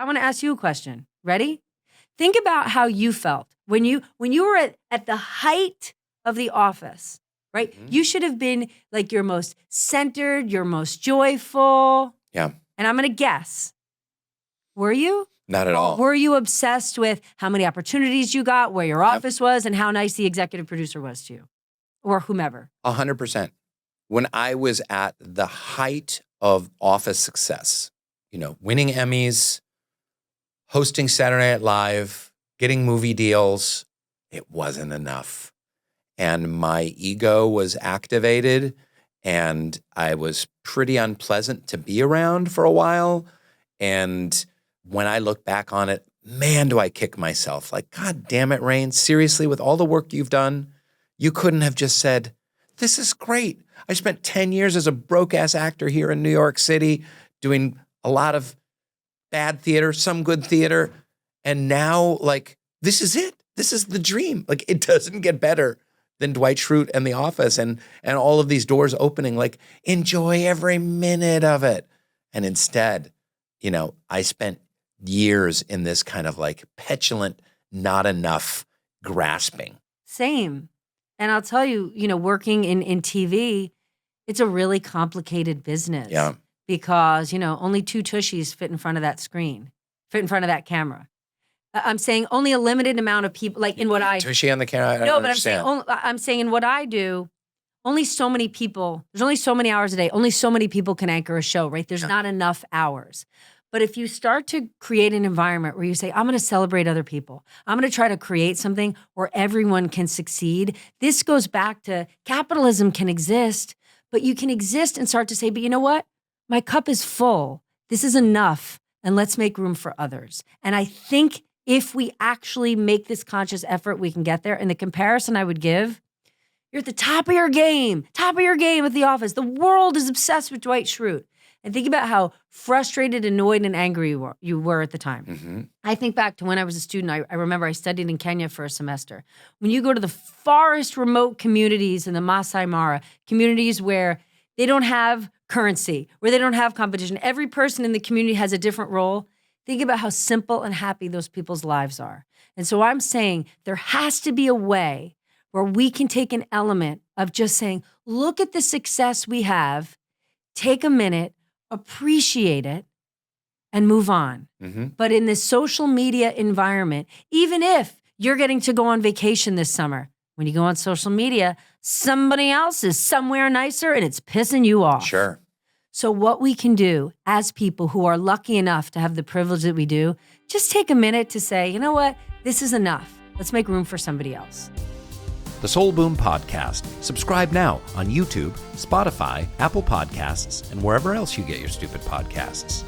I want to ask you a question. Ready? Think about how you felt when you were at the height of the office, right? Mm-hmm. You should have been like your most centered, your most joyful. Yeah. And I'm going to guess, were you? Not at all. Were you obsessed with how many opportunities you got, where your office was, and how nice the executive producer was to you or whomever? 100%. When I was at the height of office success, winning Emmys, hosting Saturday Night Live, getting movie deals, it wasn't enough. And my ego was activated, and I was pretty unpleasant to be around for a while. And when I look back on it, man, do I kick myself. Like, God damn it, Rainn, seriously, with all the work you've done, you couldn't have just said, this is great. I spent 10 years as a broke-ass actor here in New York City doing a lot of bad theater, some good theater, and now, like, this is it. This is the dream. Like, it doesn't get better than Dwight Schrute and The Office and all of these doors opening. Like, enjoy every minute of it. And instead, I spent years in this kind of like petulant, not enough grasping. Same. And I'll tell you, working in TV, it's a really complicated business. Yeah. Because, only two tushies fit in front of that screen, fit in front of that camera. I'm saying only a limited amount of people, like in what I... Tushy on the camera? I don't understand. I'm saying in what I do, only so many people, there's only so many hours a day, only so many people can anchor a show, right? There's not enough hours. But if you start to create an environment where you say, I'm going to celebrate other people, I'm going to try to create something where everyone can succeed. This goes back to capitalism can exist, but you can exist and start to say, but you know what? My cup is full. This is enough. And let's make room for others. And I think if we actually make this conscious effort, we can get there. And the comparison I would give, you're at the top of your game at the office. The world is obsessed with Dwight Schrute. And think about how frustrated, annoyed, and angry you were at the time. Mm-hmm. I think back to when I was a student. I remember I studied in Kenya for a semester. When you go to the farthest remote communities in the Masai Mara, communities where they don't have currency, where they don't have competition, every person in the community has a different role. Think about how simple and happy those people's lives are. And so I'm saying there has to be a way where we can take an element of just saying, look at the success we have, take a minute, appreciate it, and move on. Mm-hmm. But in this social media environment, even if you're getting to go on vacation this summer, when you go on social media, somebody else is somewhere nicer and it's pissing you off. Sure. So what we can do as people who are lucky enough to have the privilege that we do, just take a minute to say, you know what? This is enough. Let's make room for somebody else. The Soul Boom Podcast. Subscribe now on YouTube, Spotify, Apple Podcasts, and wherever else you get your stupid podcasts.